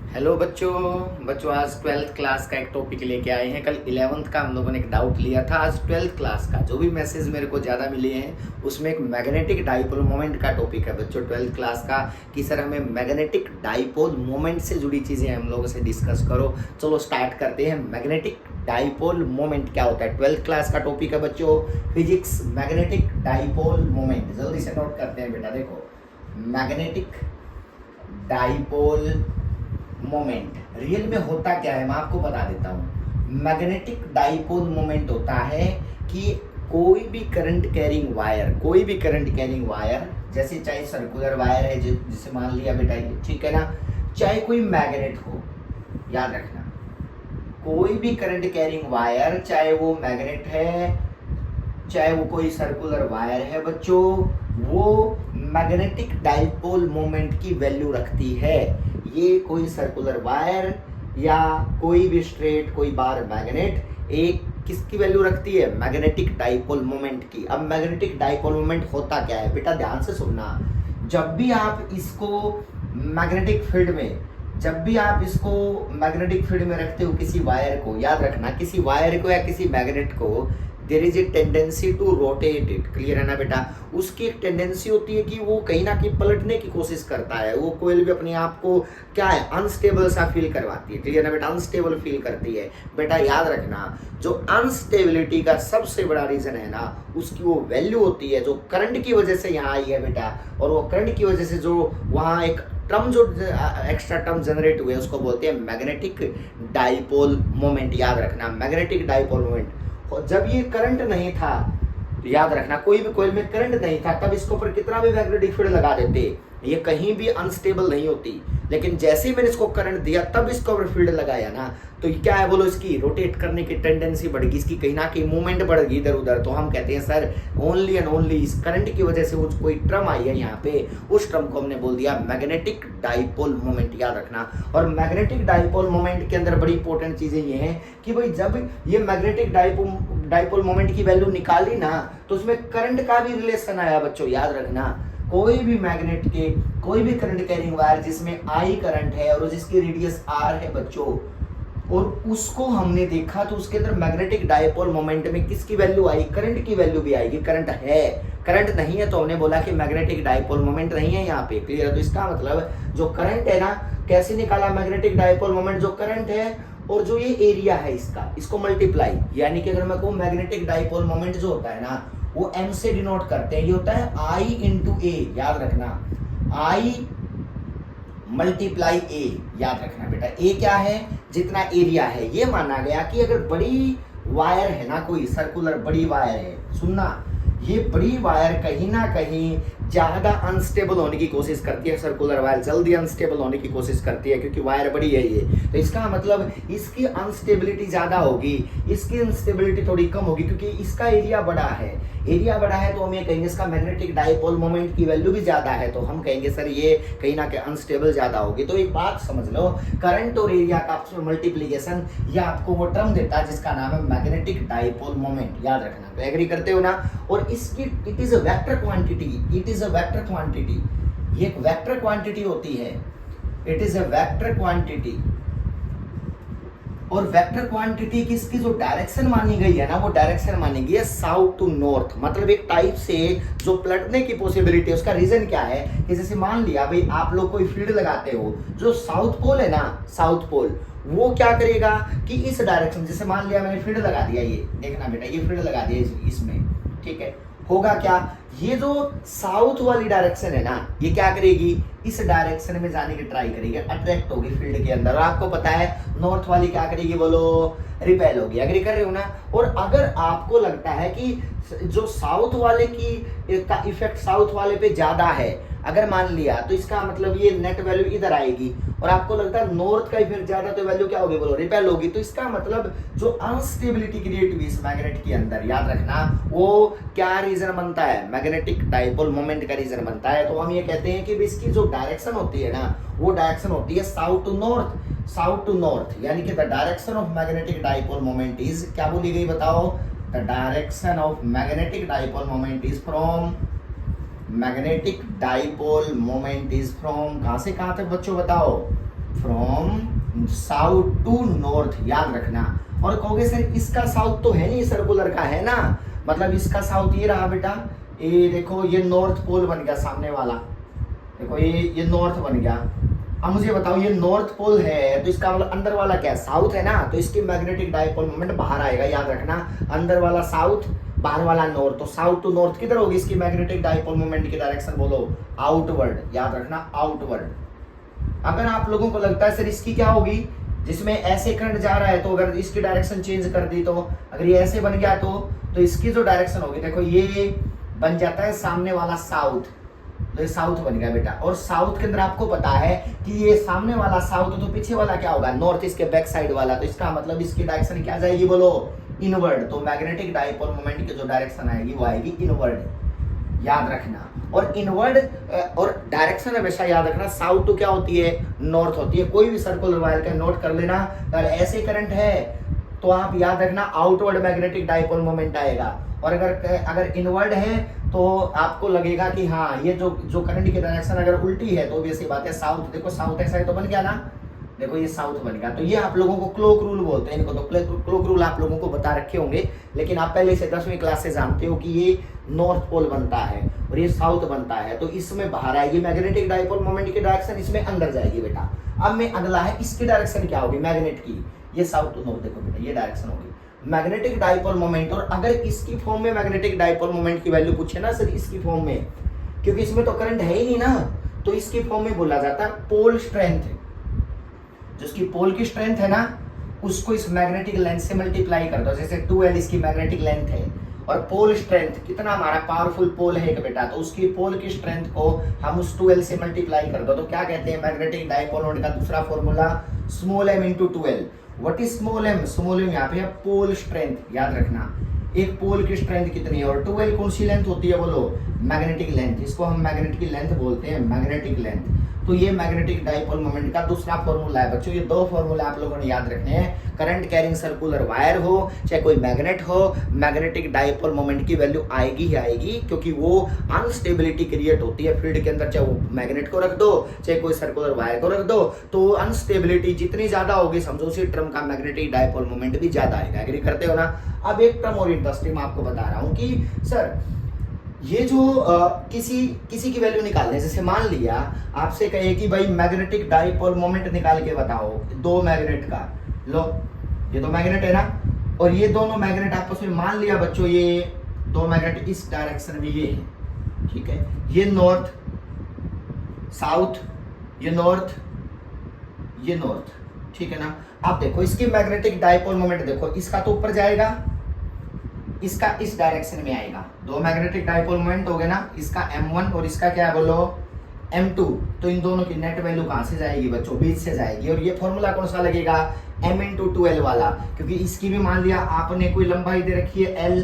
Hello बच्चों आज twelfth class का एक टॉपिक लेके आए हैं। कल 11th का हम लोगों ने एक डाउट लिया था। आज ट्वेल्थ क्लास का जो भी मैसेज मेरे को ज़्यादा मिले हैं उसमें एक मैग्नेटिक डाइपोल मोमेंट का टॉपिक है बच्चों ट्वेल्थ क्लास का, कि सर हमें मैग्नेटिक डाइपोल मोमेंट से जुड़ी चीज़ें हम लोगों से डिस्कस करो। चलो स्टार्ट करते हैं। मैग्नेटिक डाइपोल मोमेंट क्या होता है? ट्वेल्थ क्लास का टॉपिक है बच्चों, फिजिक्स मैग्नेटिक डाइपोल मोमेंट। जल्दी से नोट करते हैं बेटा। देखो, मैग्नेटिक डाइपोल मोमेंट रियल में होता क्या है मैं आपको बता देता हूँ। मैग्नेटिक डाइपोल मोमेंट होता है कि कोई भी करंट कैरिंग वायर, जैसे चाहे सर्कुलर वायर है जिसे मान लिया बेटा, ठीक है ना, चाहे कोई मैग्नेट हो, याद रखना, कोई भी करंट कैरिंग वायर, चाहे वो मैग्नेट है चाहे वो कोई सर्कुलर वायर है बच्चों, वो मैग्नेटिक डाइपोल मोमेंट की वैल्यू रखती है। ये कोई सर्कुलर वायर या कोई भी स्ट्रेट कोई बार मैग्नेट एक किसकी वैल्यू रखती है? मैग्नेटिक डाइपोल मोमेंट की। अब मैग्नेटिक डाइपोल मोमेंट होता क्या है बेटा, ध्यान से सुनना। जब भी आप इसको मैग्नेटिक फील्ड में रखते हो किसी वायर को, याद रखना, किसी वायर को या किसी मैग्नेट को, there is a tendency to rotate it. Clear है ना बेटा? उसकी एक टेंडेंसी होती है कि वो कहीं ना कहीं पलटने की कोशिश करता है। वो कोई भी अपने आप को क्या है, अनस्टेबल सा फील करवाती है। क्लियर है बेटा? अनस्टेबल फील करती है। बेटा याद रखना, जो अनस्टेबिलिटी का सबसे बड़ा रीजन है ना, उसकी वो वैल्यू होती है जो करंट की वजह से यहाँ आई है बेटा। और वो करंट की वजह से जो वहाँ एक टर्म, जो एक्स्ट्रा टर्म जनरेट हुए, उसको बोलते हैं मैग्नेटिक डाइपोल मोमेंट। याद रखना, मैग्नेटिक डाइपोल मोमेंट। और जब ये करंट नहीं था, तो याद रखना, कोई भी कॉइल में करंट नहीं था, तब इसके ऊपर कितना भी मैग्नेटिक फील्ड लगा देते, ये कहीं भी अनस्टेबल नहीं होती। लेकिन जैसे ही मैंने इसको करंट दिया, तब इसके ऊपर फील्ड लगाया ना, तो क्या है बोलो, इसकी रोटेट करने की टेंडेंसी बढ़ गई, इसकी कहीं ना कहीं मूवमेंट बढ़ गई इधर उधर। तो हम कहते हैं सर ओनली एंड ओनली इस करंट की वजह से वो कोई टर्म आई है यहाँ पे, उस टर्म को हमने बोल दिया मैग्नेटिक डाइपोल मोमेंट। याद रखना। और मैग्नेटिक डाइपोल मोमेंट के अंदर बड़ी इंपॉर्टेंट चीजें ये हैं कि भाई जब ये मैग्नेटिक डाइपोल मोमेंट की वैल्यू निकाली ना, तो उसमें करंट का भी रिलेशन आया बच्चों। याद रखना, कोई भी मैग्नेट के कोई भी करंट कैरिंग वायर जिसमें आई करंट है और जिसकी रेडियस आर है बच्चों, और उसको हमने देखा तो उसके अंदर मैग्नेटिक डाइपोल मोमेंट में किसकी वैल्यू आई? करंट की वैल्यू भी आएगी। करंट है, करंट नहीं है तो हमने बोला कि मैग्नेटिक डाइपोल मोमेंट नहीं है यहाँ पे। क्लियर है? तो इसका मतलब जो करंट है ना, कैसे निकाला मैग्नेटिक डाइपोल मोमेंट? जो करंट है और जो ये एरिया है इसका, इसको मल्टीप्लाई, यानी कि अगर मैं कहूँ मैग्नेटिक डाइपोल मोमेंट जो होता है ना, वो m से डिनोट करते हैं। ये होता है I इंटू ए। याद रखना, I मल्टीप्लाई ए। याद रखना बेटा, ए क्या है? जितना एरिया है। ये माना गया कि अगर बड़ी वायर है ना, कोई सर्कुलर बड़ी वायर है, सुनना, ये बड़ी वायर कहीं ना कहीं ज्यादा अनस्टेबल होने की कोशिश करती है। सर्कुलर वायर जल्दी अनस्टेबल होने की कोशिश करती है क्योंकि वायर बड़ी है ये। तो इसका मतलब इसकी अनस्टेबिलिटी ज्यादा होगी, इसकी अनस्टेबिलिटी थोड़ी कम होगी क्योंकि इसका एरिया बड़ा है। एरिया बड़ा है तो हम ये कहेंगे इसका मैग्नेटिक डाइपोल मोमेंट की वैल्यू भी ज्यादा है, तो हम कहेंगे सर ये कहीं ना कहीं अनस्टेबल ज्यादा होगी। तो एक बात समझ लो, करंट और एरिया का आपस में मल्टीप्लीकेशन, ये आपको वो टर्म देता है जिसका नाम है मैग्नेटिक डाइपोल मोमेंट। याद रखना। तो एग्री करते हो ना? और इसकी it is a vector quantity, ये एक वेक्टर क्वांटिटी होती है। It is a vector quantity. और वेक्टर क्वांटिटी की इसकी जो डायरेक्शन मानी गई है ना, वो डायरेक्शन मानी गई है साउथ टू नॉर्थ। मतलब एक टाइप से जो पलटने की पॉसिबिलिटी है, उसका रीजन क्या है कि जैसे मान लिया भाई आप लोग कोई फील्ड लगाते हो, जो साउथ पोल है ना, साउथ पोल वो क्या करेगा कि इस डायरेक्शन, जैसे मान लिया मैंने फील्ड लगा दिया, ये देखना बेटा, ये फील्ड लगा दिया इसमें, ठीक है, होगा क्या, ये जो साउथ वाली डायरेक्शन है ना, ये क्या करेगी, इस डायरेक्शन में जाने की ट्राई करेगी, अट्रैक्ट होगी फील्ड के अंदर। और आपको पता है नॉर्थ वाली क्या करेगी बोलो, रिपेल होगी। एग्री कर रहे हो ना? और अगर आपको लगता है कि जो साउथ वाले की का इफेक्ट साउथ वाले पे ज्यादा है, अगर मान लिया, तो इसका मतलब ये नेट वैल्यू इधर आएगी। और आपको लगता है नॉर्थ का इफेक्ट ज्यादा, तो वैल्यू क्या होगी बोलो, रिपेल होगी। तो इसका मतलब जो अनस्टेबिलिटी क्रिएट हुई इस मैग्नेट के अंदर, याद रखना, वो क्या रीजन बनता है? मैग्नेटिक डाइपोल मोमेंट का रीजन बनता है। तो हम ये कहते हैं कि इसकी जो डायरेक्शन होती है ना, वो डायरेक्शन होती है साउथ टू नॉर्थ, यानी कि the direction of magnetic dipole moment is, क्या बोली गई बताओ, the direction of magnetic dipole moment is from, magnetic dipole moment is from, कहां से कहां तक बच्चों बताओ, फ्रॉम साउथ टू नॉर्थ, याद रखना। और कहोगे सर इसका साउथ तो है नहीं, सर्कुलर का है ना, मतलब इसका साउथ ये रहा बेटा, ये देखो ये नॉर्थ पोल बन गया सामने वाला, देखो ये नॉर्थ बन गया। अब मुझे बताओ ये नॉर्थ पोल है तो इसका मतलब अंदर वाला क्या है, साउथ है ना, तो इसकी मैग्नेटिक डाइपोल मोमेंट बाहर आएगा, याद रखना। अंदर वाला साउथ, बाहर वाला नॉर्थ, तो साउथ टू नॉर्थ किधर होगी इसकी मैग्नेटिक डाइपोल मोमेंट की डायरेक्शन, बोलो आउटवर्ड, याद रखना आउटवर्ड। अगर आप लोगों को लगता है सर इसकी क्या होगी, जिसमें ऐसे करंट जा रहा है तो अगर इसकी डायरेक्शन चेंज कर दी तो अगर ये ऐसे बन गया तो इसकी जो डायरेक्शन होगी, देखो ये बन जाता है सामने वाला साउथ, तो ये साउथ बन गया बेटा। और साउथ के अंदर आपको पता है कि ये सामने वाला साउथ, तो पीछे वाला क्या होगा, नॉर्थ, इसके बैक साइड वाला, तो इसका मतलब इसकी डायरेक्शन क्या जाएगी, बोलो इनवर्ड। तो मैग्नेटिक डाइपोल मोमेंट की जो डायरेक्शन आएगी वो आएगी इनवर्ड, याद रखना। और इनवर्ड और डायरेक्शन हमेशा याद रखना, साउथ टू क्या होती है, नॉर्थ होती है। कोई भी सर्कुलर वायर का नोट कर लेना, अगर ऐसे करंट है तो आप याद रखना आउटवर्ड मैग्नेटिक डाइपोल मोमेंट आएगा, और अगर इनवर्ड है तो आपको लगेगा कि हाँ ये जो करंट की डायरेक्शन अगर उल्टी है तो वैसी बात है, साउथ, देखो साउथ एक्साइड तो बन गया ना, देखो ये साउथ बन गया। तो ये आप लोगों को क्लोक रूल बोलते हैं, इनको तो क्लोक रूल आप लोगों को बता रखे होंगे, लेकिन आप पहले से 10वीं क्लास से जानते हो कि ये नॉर्थ पोल बनता है और ये साउथ बनता है, तो इसमें बाहर आएगी मैग्नेटिक डाइपोल मोमेंट की डायरेक्शन, इसमें अंदर जाएगी बेटा। अब में अगला है इसकी डायरेक्शन क्या होगी मैग्नेट की, ये साउथ टू नॉर्थ, देखो बेटा ये डायरेक्शन होगी मैग्नेटिक डाइपोल मोमेंट। और अगर इसकी फॉर्म में मैग्नेटिक डाइपोल मोमेंट की वैल्यू पूछे ना सर इसकी फॉर्म में, क्योंकि इसमें तो करंट है ही नहीं ना, तो इसकी फॉर्म में बोला जाता है पोल स्ट्रेंथ, जिसकी पोल की स्ट्रेंथ है ना उसको इस मैग्नेटिक लेंथ से मल्टीप्लाई कर दो, जैसे 2L इसकी मैग्नेटिक लेंथ है और पोल स्ट्रेंथ कितना हमारा पावरफुल पोल है एक बेटा, तो उसकी पोल की स्ट्रेंथ को हम उस 2L से मल्टीप्लाई कर दो, तो क्या कहते हैं मैग्नेटिक डाइपोल मोमेंट का दूसरा formula small m into 2L। What is small m, small m यहाँ पे है पोल स्ट्रेंथ, याद रखना एक पोल की स्ट्रेंथ कितनी है, और 2L कौन सी लेंथ होती है, बोलो मैग्नेटिक लेंथ, इसको हम मैग्नेटिक लेंथ बोलते हैं, मैग्नेटिक लेंथ। तो ये मैग्नेटिक डाइपोल मोमेंट का दूसरा फॉर्मूला है बच्चों। ये दो फॉर्मूला आप लोगों ने याद रखने हैं, करंट कैरिंग सर्कुलर वायर हो चाहे कोई मैग्नेट हो, मैग्नेटिक डाइपोल मोमेंट की वैल्यू आएगी ही आएगी, क्योंकि वो अनस्टेबिलिटी क्रिएट होती है फील्ड के अंदर, चाहे वो मैग्नेट को रख दो चाहे कोई सर्कुलर वायर को रख दो, तो अनस्टेबिलिटी जितनी ज्यादा होगी समझो उसी टर्म का मैग्नेटिक डाइपोल मोमेंट भी ज्यादा आएगा। एग्री करते हो ना। अब एक टर्म और इंटरेस्टिंग मैं आपको बता रहा हूँ कि सर ये जो किसी की वैल्यू निकालने, जैसे मान लिया आपसे कहे कि भाई मैग्नेटिक डाइपोल मोमेंट निकाल के बताओ दो मैग्नेट का, लो ये तो मैग्नेट है ना, और ये दोनों मैग्नेट आपस में मान लिया बच्चों ये दो मैग्नेट इस डायरेक्शन में ये है, ठीक है, ये नॉर्थ साउथ, ये नॉर्थ ये नॉर्थ, ठीक है ना। आप देखो इसकी मैग्नेटिक डाइपोल मोमेंट देखो, इसका तो ऊपर जाएगा, इसका इस डायरेक्शन में आएगा, दो मैग्नेटिक डाइपोल मोमेंट हो गए ना, इसका m1 और इसका क्या बोलो m2, तो इन दोनों की नेट वैल्यू कहां से जाएगी बच्चों, बीच से जाएगी। और ये फॉर्मूला कौन सा लगेगा, m इंटू 2L वाला, क्योंकि इसकी भी मान लिया आपने कोई लंबाई दे रखी है L,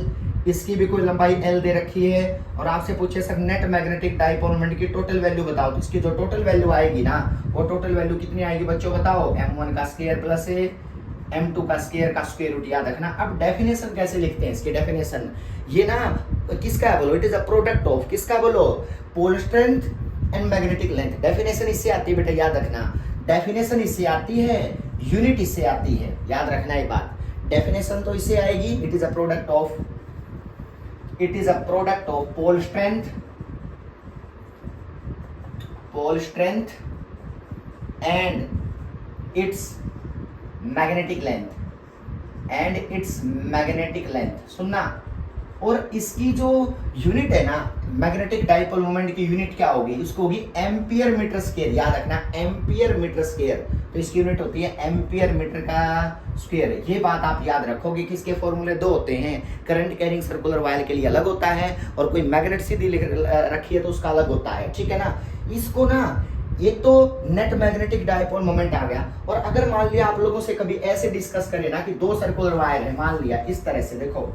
इसकी भी कोई लंबाई L दे रखी है, और आपसे पूछे sir net magnetic dipole moment की टोटल वैल्यू बताओ, तो इसकी जो टोटल वैल्यू आएगी ना वो टोटल वैल्यू कितनी आएगी बच्चों बताओ, m1 का स्क्वायर प्लस m2 का स्क्वायर का स्क्वायर रूट, याद रखना। अब डेफिनेशन कैसे लिखते हैं इसकी डेफिनेशन, ये ना किसका है बोलो, it is a product of किसका बोलो, pole strength and magnetic length. Definition इससे आती है बेटा, याद रखना डेफिनेशन इससे आती है, यूनिट इससे आती है, याद रखना एक बात, डेफिनेशन तो इससे आएगी, it is a product of pole strength and its magnetic length सुनना। और इसकी जो यूनिट है ना मैग्नेटिक डाइपोल मोमेंट की यूनिट क्या होगी, उसको होगी एम्पियर मीटर स्क्वायर, याद रखना एम्पियर मीटर स्क्वायर, तो इसकी यूनिट होती है एम्पियर मीटर का स्क्वायर। ये बात आप याद रखोगे कि इसके फॉर्मूले दो होते हैं, करंट कैरिंग सर्कुलर वायर के लिए अलग होता है और कोई मैग्नेट सीधी रखी है तो उसका अलग होता है, ठीक है ना। इसको ना एक तो नेट मैग्नेटिक डाइपोल मोमेंट आ गया, और अगर मान लिया आप लोगों से कभी ऐसे डिस्कस करें ना कि दो सर्कुलर वायर है, मान लिया इस तरह से, देखो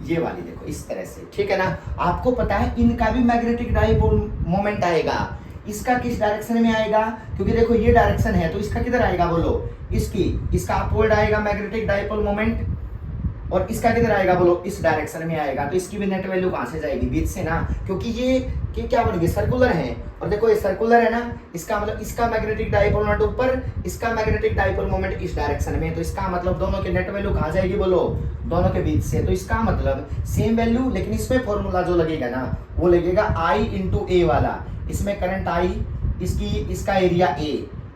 ये वाली देखो इस तरह से, ठीक है ना, आपको पता है इनका भी मैग्नेटिक डाइपोल मोमेंट आएगा, इसका किस डायरेक्शन में आएगा, क्योंकि देखो ये डायरेक्शन है तो इसका किधर आएगा बोलो, इसका अपवर्ड आएगा मैग्नेटिक डाइपोल मोमेंट, और इसका किधर आएगा बोलो, इस डायरेक्शन में आएगा, तो इसकी भी नेट वैल्यू कहां से जाएगी, बीच से ना, क्योंकि ये क्या बन गए, सर्कुलर है। और देखो ये सर्कुलर है ना, इसका मतलब इसका मैग्नेटिक डाइपोल मोमेंट ऊपर, इसका मैग्नेटिक डाइपोल मोमेंट इस डायरेक्शन में, तो इसका मतलब दोनों की नेट वैल्यू कहां जाएगी बोलो, दोनों के बीच से। तो इसका मतलब सेम वैल्यू, लेकिन इसमें फॉर्मूला जो लगेगा ना वो लगेगा I इंटू ए वाला, इसमें करंट I, इसका एरिया A,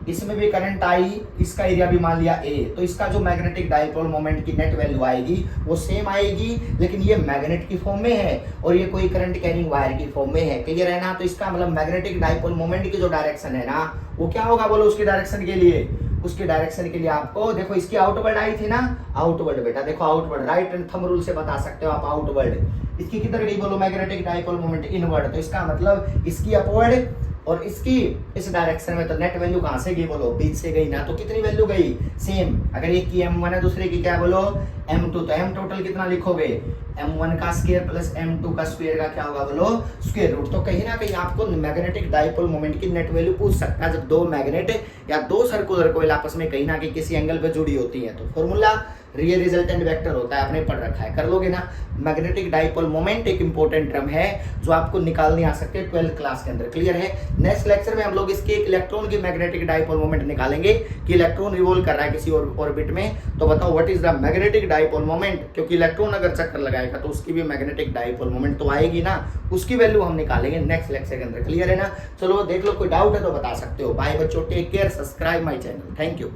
इसमें भी करंट I, इसका एरिया भी मान लिया A, तो इसका जो मैग्नेटिक डाइपोल मोमेंट की नेट वैल्यू आएगी वो सेम आएगी, लेकिन ये मैग्नेट की फॉर्म में है और ये कोई करंट कैरिंग वायर की फॉर्म में है। क्लियर है ना? तो इसका मतलब मैग्नेटिक डाइपोल मोमेंट की जो डायरेक्शन है ना वो क्या होगा बोलो, उसकी डायरेक्शन के लिए, उसके डायरेक्शन के लिए आपको देखो इसकी आउटवर्ड आई थी ना, आउटवर्ड बेटा देखो outward, right and thumb rule से बता सकते हो आप आउटवर्ड। इसकी किधर गई बोलो, मैग्नेटिक डाइपोल मोमेंट इनवर्ड, तो इसका मतलब इसकी अपवर्ड और इसकी इस डायरेक्शन में, तो नेट वैल्यू कहां से गई बोलो, बीच से गई ना, तो कितनी वैल्यू गई, सेम। अगर एक की m1 है दूसरे की क्या बोलो m2, तो m टोटल कितना लिखोगे, m1 का स्क्वायर प्लस m2 का स्क्वायर का क्या होगा बोलो, स्क्वायर रूट। तो कहीं ना कहीं आपको मैग्नेटिक डाइपोल मोमेंट की नेट वैल्यू पूछ सकता है जब दो मैग्नेट या दो सर्कुलर कॉइल आपस में कहीं ना कहीं किसी एंगल पे जुड़ी होती है। तो फॉर्मूला रियल रिजल्टेंट वेक्टर होता है, आपने पढ़ रखा है, कर लोगे ना। मैग्नेटिक डाइपोल मोमेंट एक इंपॉर्टेंट टर्म है जो आपको निकालने आ सकते हैं 12th क्लास के अंदर। क्लियर है? नेक्स्ट लेक्चर में हम लोग इसके एक इलेक्ट्रॉन की मैग्नेटिक डाइपोल मोमेंट निकालेंगे कि इलेक्ट्रॉन रिवॉल्व कर रहा है किसी ऑर्बिट में, तो बताओ what is the magnetic dipole moment, क्योंकि इलेक्ट्रॉन अगर चक्कर लगाएगा तो उसकी भी मैग्नेटिक डाइपोल मोमेंट तो आएगी ना, उसकी वैल्यू हम निकालेंगे नेक्स्ट लेक्चर के अंदर। क्लियर है ना? चलो देख लो, कोई डाउट है तो बता सकते हो। बाय बच्चों, take care, subscribe my channel, thank you.